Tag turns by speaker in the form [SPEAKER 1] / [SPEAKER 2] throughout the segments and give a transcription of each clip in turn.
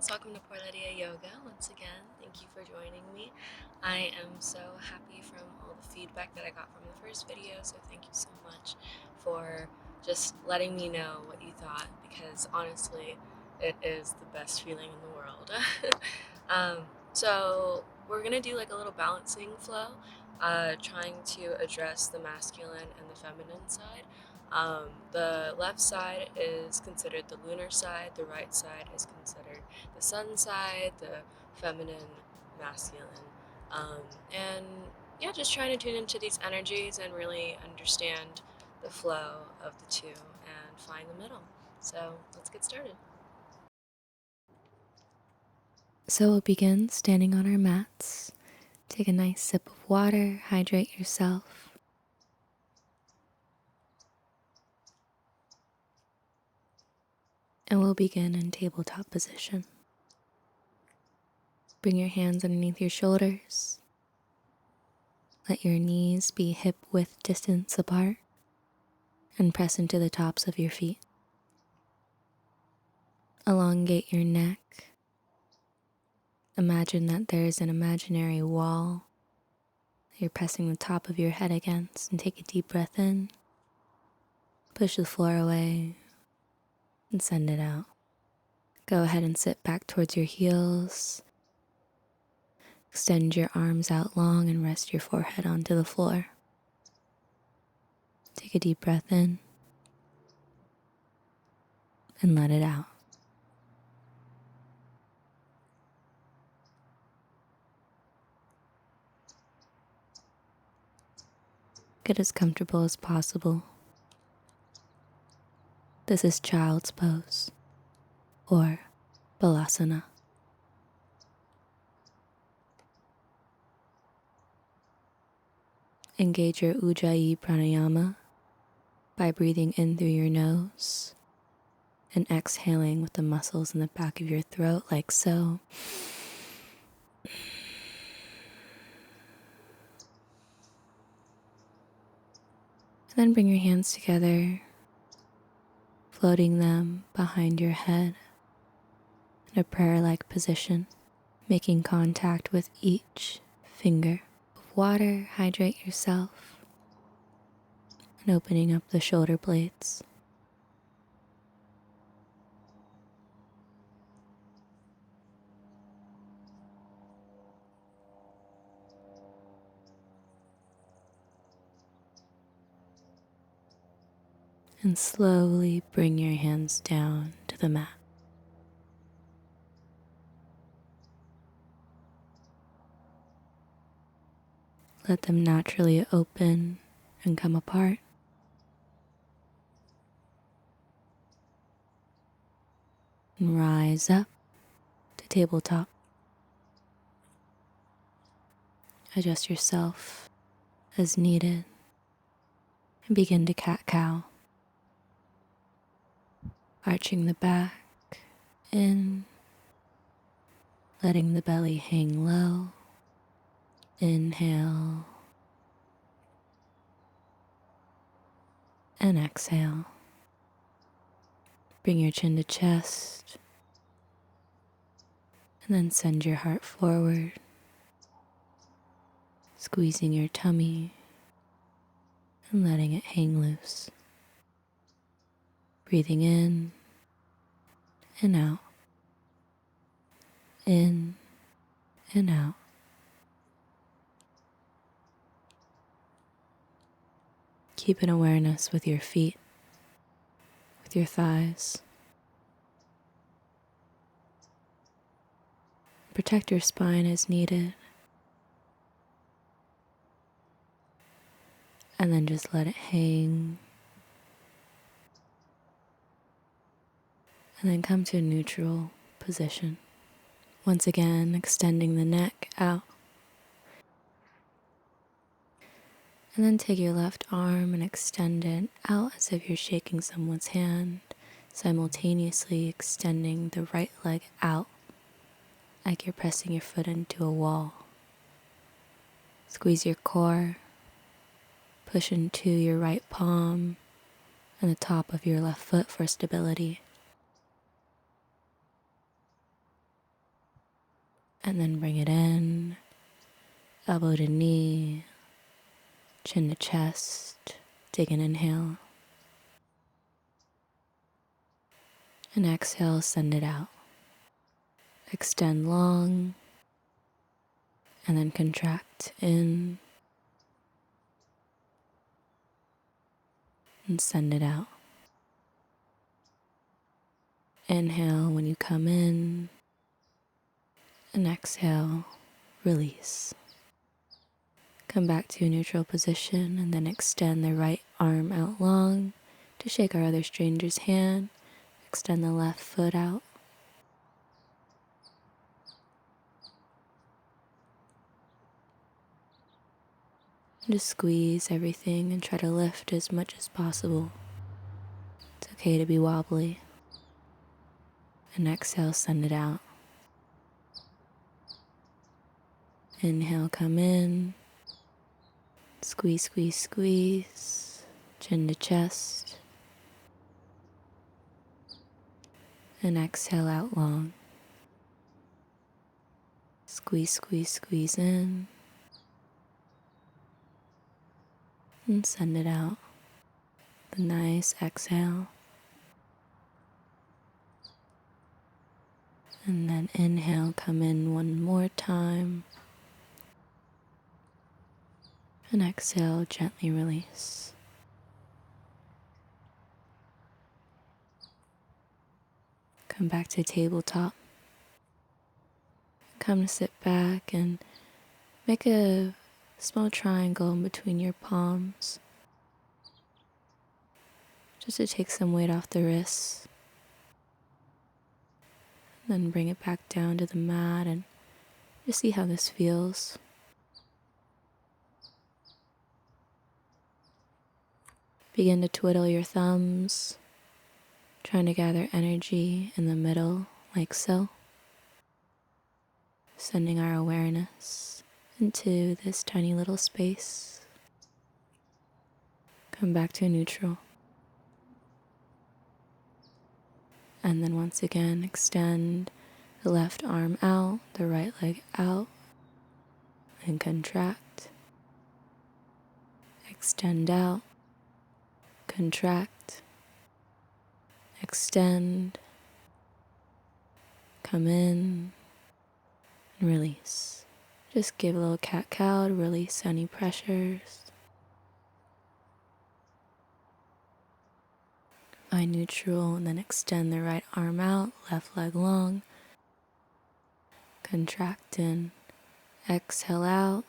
[SPEAKER 1] beings, welcome to Porla Dia Yoga. Once again, thank you for joining me. I am so happy from all the feedback that I got from the first video, so thank you so much for just letting me know what you thought, because honestly, it is the best feeling in the world. So we're going to do like a little balancing flow, trying to address the masculine and the feminine side. The left side is considered the lunar side, the right side is considered the sun side, the feminine, masculine. And yeah, just trying to tune into these energies and really understand the flow of the two and find the middle. So let's get started.
[SPEAKER 2] So we'll begin standing on our mats. Take a nice sip of water, hydrate yourself. And we'll begin in tabletop position. Bring your hands underneath your shoulders. Let your knees be hip-width distance apart and press into the tops of your feet. Elongate your neck. Imagine that there is an imaginary wall that you're pressing the top of your head against, and take a deep breath in. Push the floor away and send it out. Go ahead and sit back towards your heels. Extend your arms out long and rest your forehead onto the floor. Take a deep breath in and let it out. Get as comfortable as possible. This is child's pose or balasana. Engage your ujjayi pranayama by breathing in through your nose and exhaling with the muscles in the back of your throat like so. And then bring your hands together, floating them behind your head in a prayer-like position, making contact with each finger. Water, hydrate yourself, and opening up the shoulder blades. And slowly bring your hands down to the mat. Let them naturally open and come apart. And rise up to tabletop. Adjust yourself as needed and begin to cat-cow. Arching the back in, letting the belly hang low. Inhale and exhale. Bring your chin to chest and then send your heart forward, squeezing your tummy and letting it hang loose. Breathing in and out, in and out. Keep an awareness with your feet, with your thighs. Protect your spine as needed. And then just let it hang. And then come to a neutral position. Once again, extending the neck out. And then take your left arm and extend it out as if you're shaking someone's hand, simultaneously extending the right leg out like you're pressing your foot into a wall. Squeeze your core, push into your right palm and the top of your left foot for stability. And then bring it in, elbow to knee, chin to chest. Take an inhale. And exhale, send it out. Extend long, and then contract in, and send it out. Inhale when you come in, and exhale, release. Come back to a neutral position, and then extend the right arm out long to shake our other stranger's hand. Extend the left foot out. Just squeeze everything and try to lift as much as possible. It's okay to be wobbly. And exhale, send it out. Inhale, come in. Squeeze, squeeze, squeeze. Chin to chest. And exhale out long. Squeeze, squeeze, squeeze in. And send it out. The nice exhale. And then inhale, come in one more time. And exhale, gently release. Come back to tabletop. Come to sit back and make a small triangle in between your palms. Just to take some weight off the wrists. Then bring it back down to the mat and just see how this feels. Begin to twiddle your thumbs, trying to gather energy in the middle, like so. Sending our awareness into this tiny little space. Come back to neutral. And then once again, extend the left arm out, the right leg out, and contract. Extend out, contract, extend, come in, and release. Just give a little cat-cow to release any pressures. Find neutral and then extend the right arm out, left leg long. Contract in, exhale out,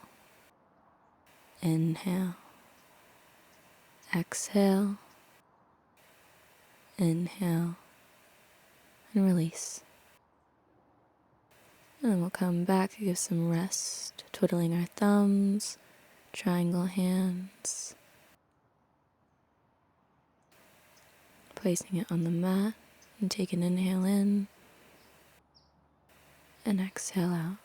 [SPEAKER 2] inhale, exhale, inhale, and release. And then we'll come back to give some rest, twiddling our thumbs, triangle hands, placing it on the mat, and take an inhale in, and exhale out.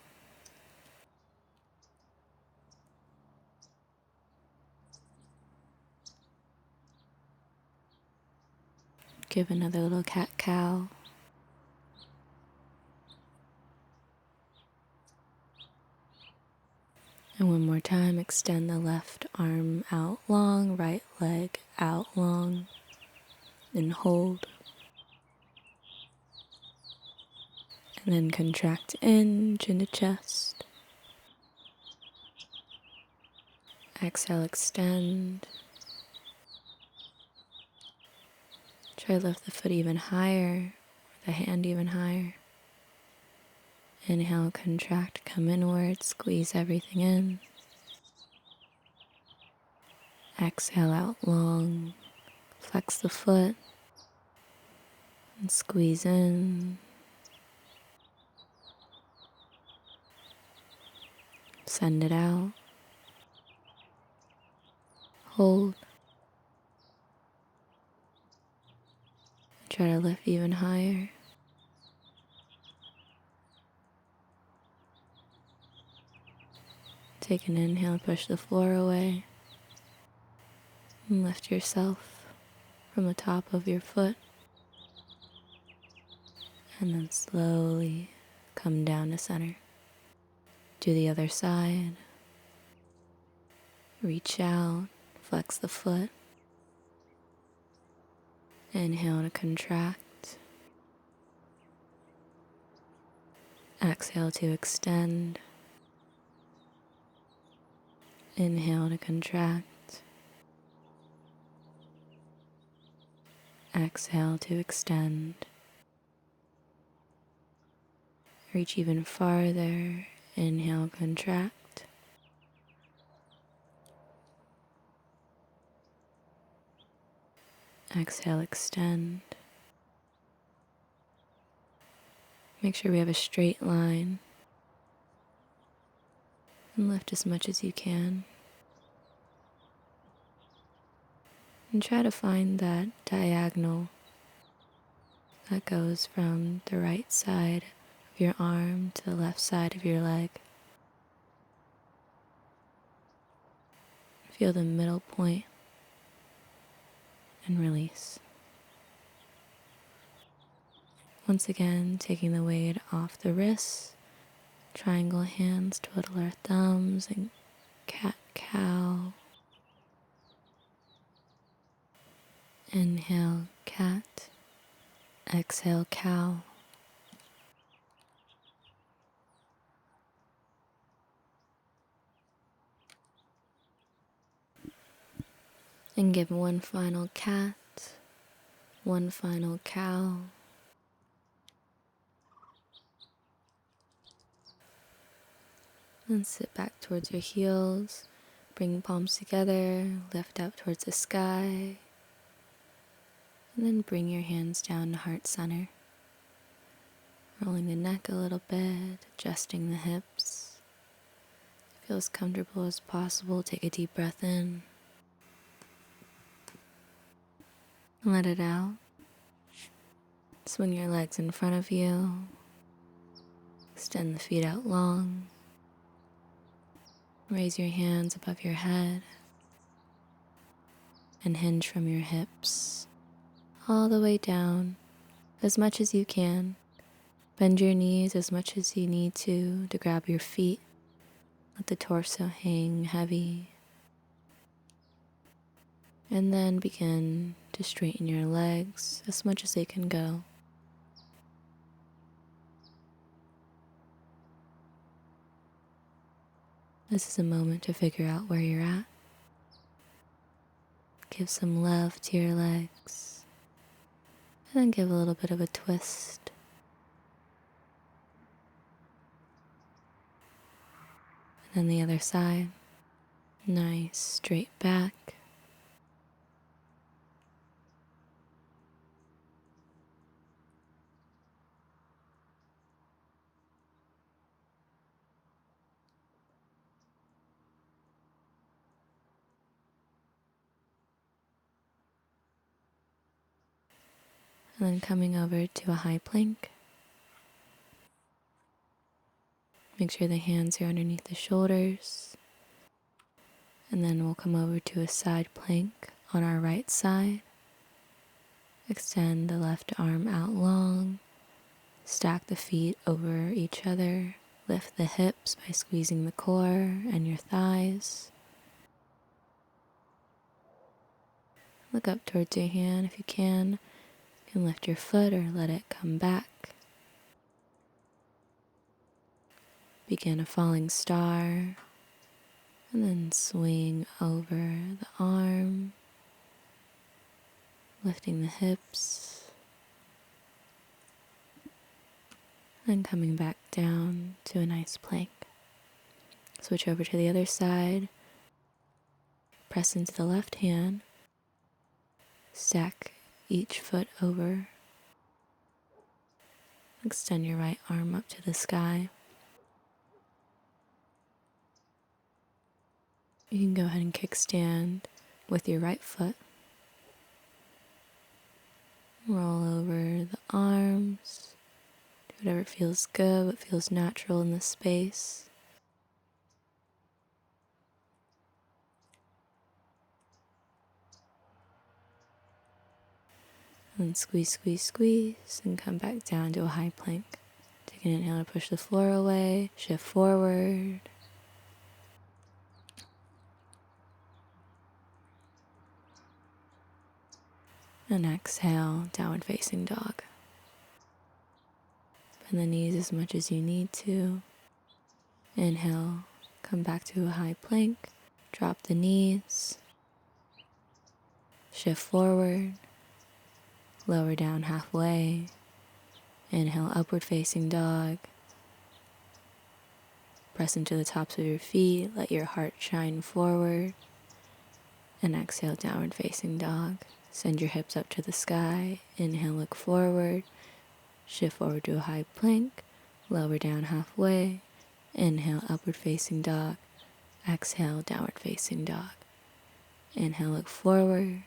[SPEAKER 2] Give another little cat-cow. And one more time, extend the left arm out long, right leg out long, and hold. And then contract in, chin to chest. Exhale, extend. Try to lift the foot even higher, the hand even higher. Inhale, contract, come inward, squeeze everything in. Exhale out long, flex the foot, and squeeze in. Send it out. Hold. Try to lift even higher. Take an inhale, push the floor away. And lift yourself from the top of your foot. And then slowly come down to center. Do the other side. Reach out, flex the foot. Inhale to contract. Exhale to extend. Inhale to contract. Exhale to extend. Reach even farther. Inhale, contract. Exhale, extend. Make sure we have a straight line. And lift as much as you can. And try to find that diagonal that goes from the right side of your arm to the left side of your leg. Feel the middle point and release. Once again, taking the weight off the wrists, triangle hands, twiddle our thumbs, and cat-cow. Inhale, cat. Exhale, cow. And give one final cat, one final cow. And sit back towards your heels. Bring palms together, lift up towards the sky. And then bring your hands down to heart center. Rolling the neck a little bit, adjusting the hips. Feel as comfortable as possible. Take a deep breath in. Let it out. Swing your legs in front of you. Extend the feet out long. Raise your hands above your head. And hinge from your hips all the way down as much as you can. Bend your knees as much as you need to grab your feet. Let the torso hang heavy. And then begin to straighten your legs as much as they can go. This is a moment to figure out where you're at. Give some love to your legs. And then give a little bit of a twist. And then the other side. Nice straight back. And then coming over to a high plank. Make sure the hands are underneath the shoulders. And then we'll come over to a side plank on our right side. Extend the left arm out long. Stack the feet over each other. Lift the hips by squeezing the core and your thighs. Look up towards your hand if you can. You can lift your foot or let it come back. Begin a falling star. And then swing over the arm. Lifting the hips. And coming back down to a nice plank. Switch over to the other side. Press into the left hand. Stack each foot over. Extend your right arm up to the sky. You can go ahead and kickstand with your right foot. Roll over the arms. Do whatever feels good, what feels natural in this space. And squeeze, squeeze, squeeze, and come back down to a high plank. Take Take an inhale to push the floor away, shift forward. And exhale, downward facing dog. Bend the knees as much as you need to. Inhale, come back to a high plank. Drop the knees. Shift forward. Lower down halfway. Inhale, upward facing dog. Press into the tops of your feet. Let your heart shine forward. And exhale, downward facing dog. Send your hips up to the sky. Inhale, look forward. Shift forward to a high plank. Lower down halfway. Inhale, upward facing dog. Exhale, downward facing dog. Inhale, look forward.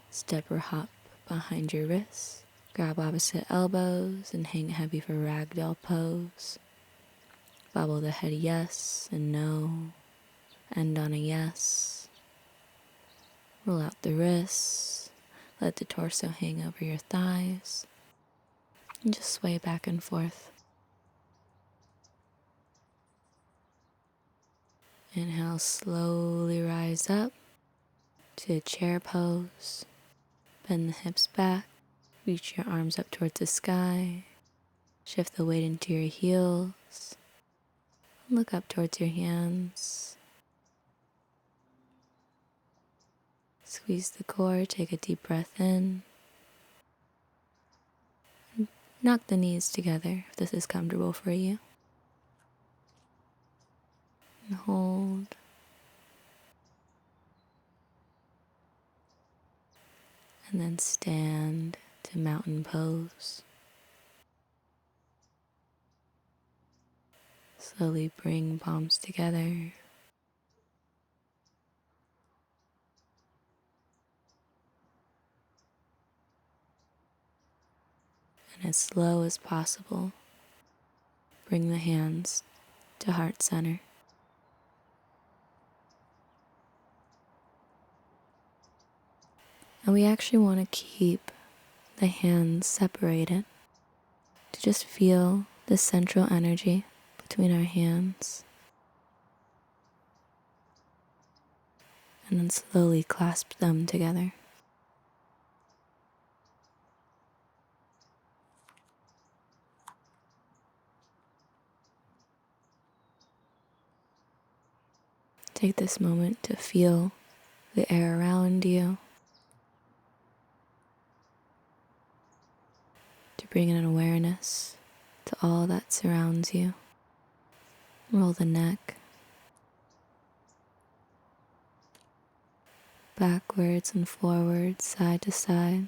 [SPEAKER 2] Step or hop behind your wrists. Grab opposite elbows and hang heavy for ragdoll pose. Bobble the head yes and no. End on a yes. Roll out the wrists. Let the torso hang over your thighs. And just sway back and forth. Inhale, slowly rise up to a chair pose. Bend the hips back. Reach your arms up towards the sky. Shift the weight into your heels. Look up towards your hands. Squeeze the core, take a deep breath in. Knock the knees together if this is comfortable for you. And hold. And then stand to mountain pose. Slowly bring palms together. And as slow as possible, bring the hands to heart center. And we actually want to keep the hands separated to just feel the central energy between our hands. And then slowly clasp them together. Take this moment to feel the air around you, to bring in an awareness to all that surrounds you. Roll the neck backwards and forwards, side to side.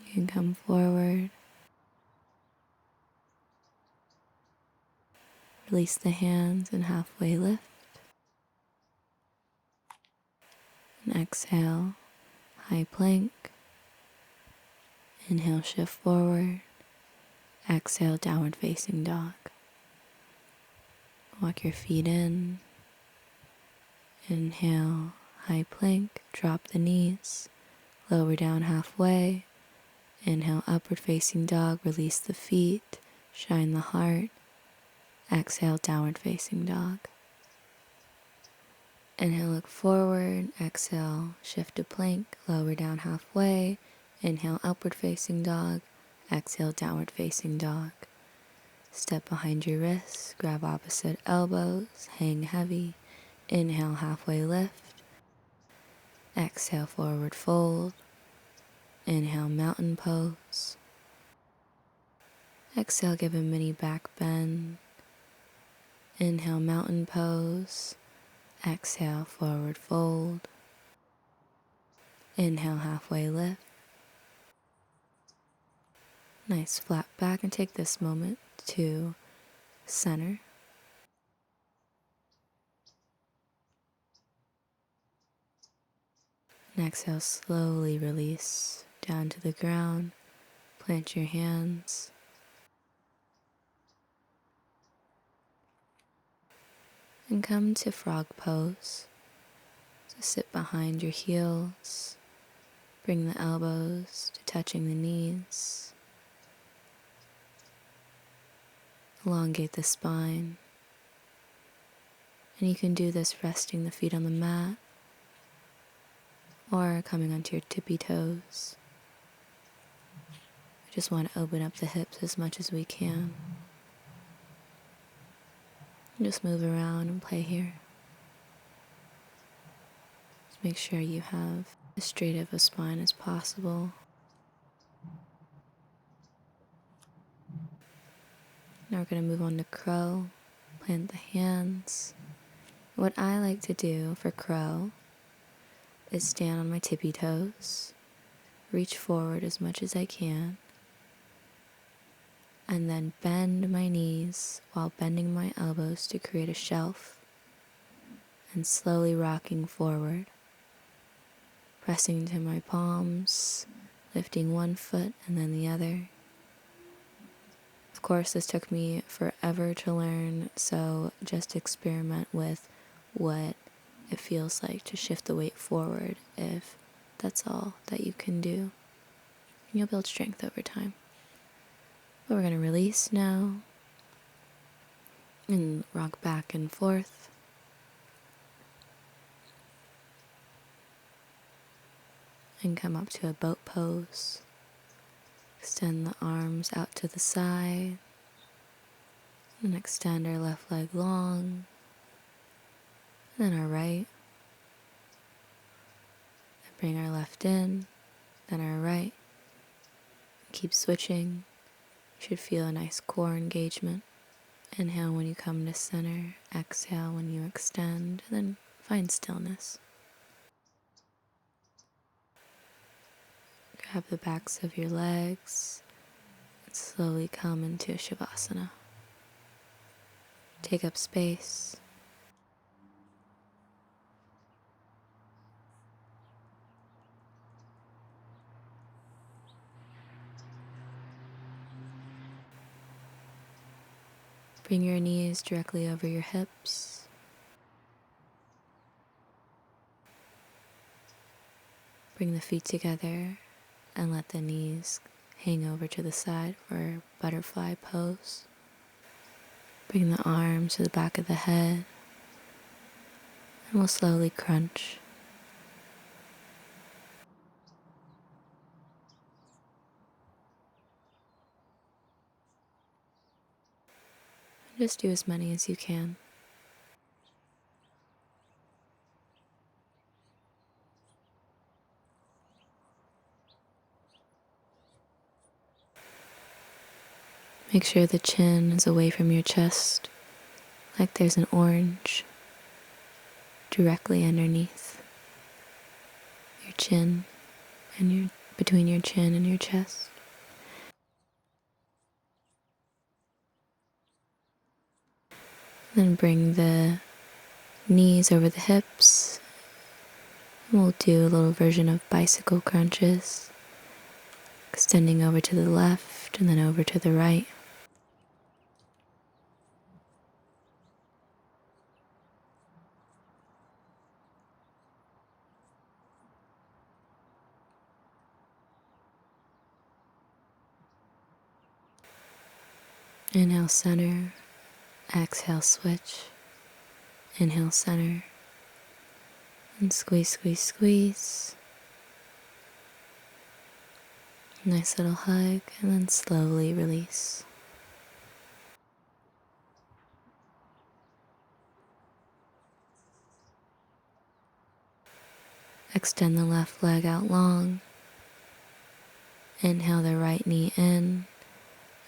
[SPEAKER 2] You can come forward. Release the hands and halfway lift. And exhale, high plank. Inhale, shift forward. Exhale, downward facing dog. Walk your feet in. Inhale, high plank. Drop the knees. Lower down halfway. Inhale, upward facing dog. Release the feet. Shine the heart. Exhale, downward facing dog. Inhale, look forward. Exhale, shift to plank. Lower down halfway. Inhale, upward facing dog. Exhale, downward facing dog. Step behind your wrists. Grab opposite elbows. Hang heavy. Inhale, halfway lift. Exhale, forward fold. Inhale, mountain pose. Exhale, give a mini back bend. Inhale, mountain pose. Exhale, forward fold. Inhale, halfway lift. Nice flat back, and take this moment to center. And exhale, slowly release down to the ground. Plant your hands and come to frog pose. So sit behind your heels, bring the elbows to touching the knees, elongate the spine, and you can do this resting the feet on the mat or coming onto your tippy toes. We just want to open up the hips as much as we can. Just move around and play here. Just make sure you have as straight of a spine as possible. Now we're going to move on to crow. Plant the hands. What I like to do for crow is stand on my tippy toes, reach forward as much as I can, and then bend my knees while bending my elbows to create a shelf, and slowly rocking forward, pressing into my palms, lifting one foot and then the other. Of course, this took me forever to learn, so just experiment with what it feels like to shift the weight forward if that's all that you can do. You'll build strength over time. But we're going to release now and rock back and forth. And come up to a boat pose. Extend the arms out to the side. And extend our left leg long. And then our right. And bring our left in. Then our right. Keep switching. You should feel a nice core engagement. Inhale when you come to center. Exhale when you extend. And then find stillness. Grab the backs of your legs and slowly come into Shavasana. Take up space. Bring your knees directly over your hips. Bring the feet together and let the knees hang over to the side for butterfly pose. Bring the arms to the back of the head and we'll slowly crunch. Just do as many as you can. Make sure the chin is away from your chest, like there's an orange directly underneath your chin and between your chin and your chest. Then bring the knees over the hips. We'll do a little version of bicycle crunches, extending over to the left and then over to the right. Inhale, center. Exhale, switch. Inhale, center. And squeeze, squeeze, squeeze. Nice little hug, and then slowly release. Extend the left leg out long. Inhale the right knee in,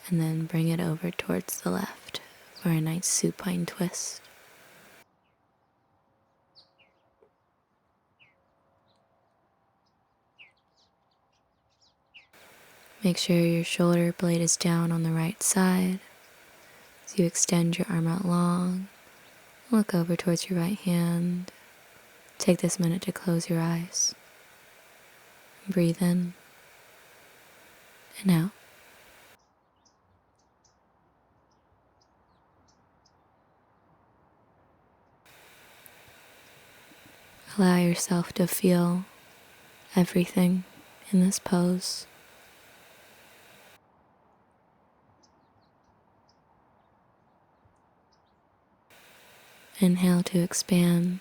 [SPEAKER 2] and then bring it over towards the left for a nice supine twist. Make sure your shoulder blade is down on the right side. As you extend your arm out long, look over towards your right hand. Take this minute to close your eyes. Breathe in and out. Allow yourself to feel everything in this pose. Inhale to expand.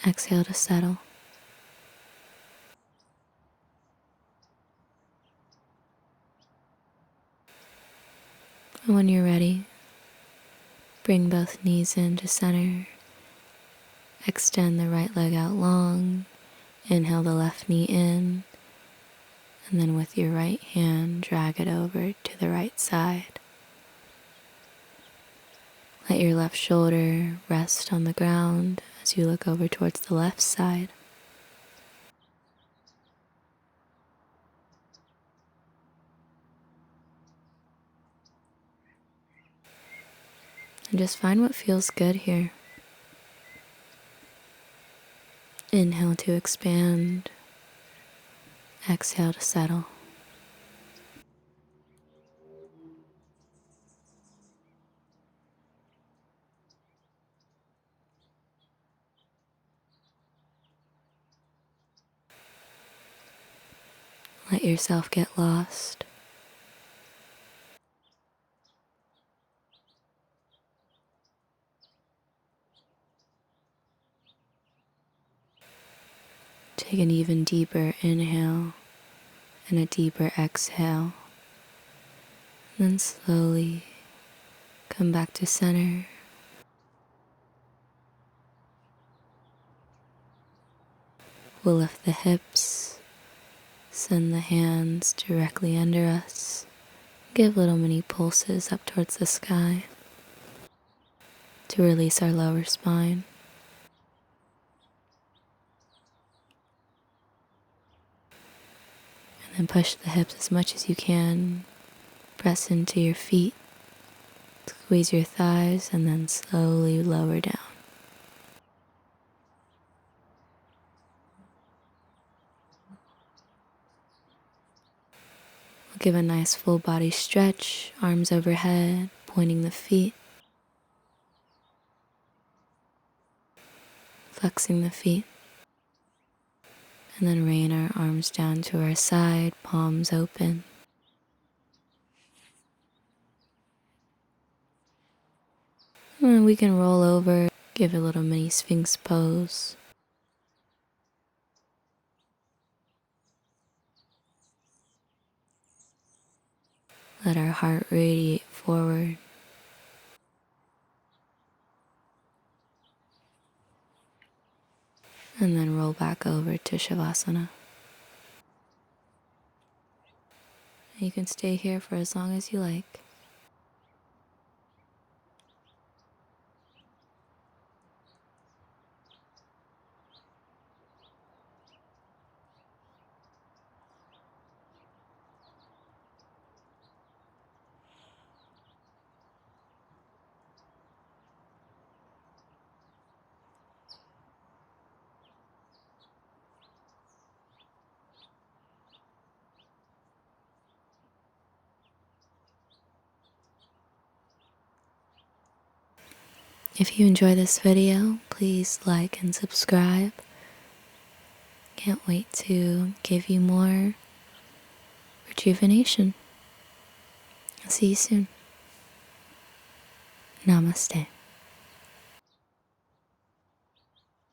[SPEAKER 2] Exhale to settle. And when you're ready, bring both knees into center. Extend the right leg out long. Inhale the left knee in. And then with your right hand, drag it over to the right side. Let your left shoulder rest on the ground as you look over towards the left side. And just find what feels good here. Inhale to expand. Exhale to settle. Let yourself get lost. Take an even deeper inhale and a deeper exhale. And then slowly come back to center. We'll lift the hips, send the hands directly under us. Give little mini pulses up towards the sky to release our lower spine. And then push the hips as much as you can. Press into your feet. Squeeze your thighs and then slowly lower down. We'll give a nice full body stretch, arms overhead, pointing the feet. Flexing the feet. And then rain our arms down to our side, palms open. And then we can roll over, give a little mini Sphinx pose. Let our heart radiate forward. And then roll back over to Shavasana. You can stay here for as long as you like. If you enjoy this video, please like and subscribe. Can't wait to give you more rejuvenation. I'll see you soon. Namaste.